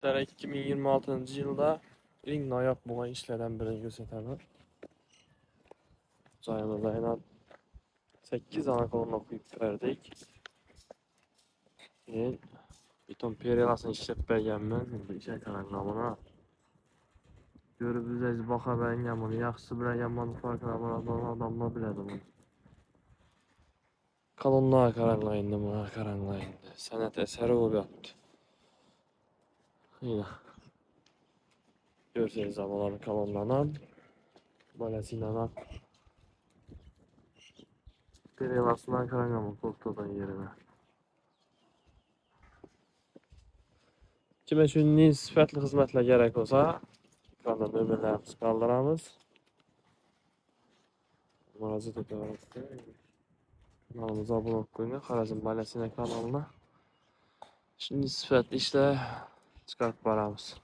Sizlere 2026 yılda ilk nayak bulan işlerden birini göstereceğim. Cayımızda 8 ana kolunu okuyup verdik. Beton perilasını işlep bergenmen. Bu işe karanlamına. Görüp üzeriz baka ben yamanı. Yaxşı bilen yamanı farkına adamla biledim onu. Kalınlığa karanlayındı buna karanlayındı. Sanat eseri o yaptı. Yine. Görseniz havaları kalınlanan. Balesiyle perilasından karanlamın korktuğundan yerine. Kime üçün sifətli xidmətlə gərək olsa, ekranda nömrələrimizi qaldıramız. Müraciət ediyoruz. Kanalımıza abone olmayı, Xarəzm Baləsinin kanalına. Şimdi sifətli işlə çıxart baramız.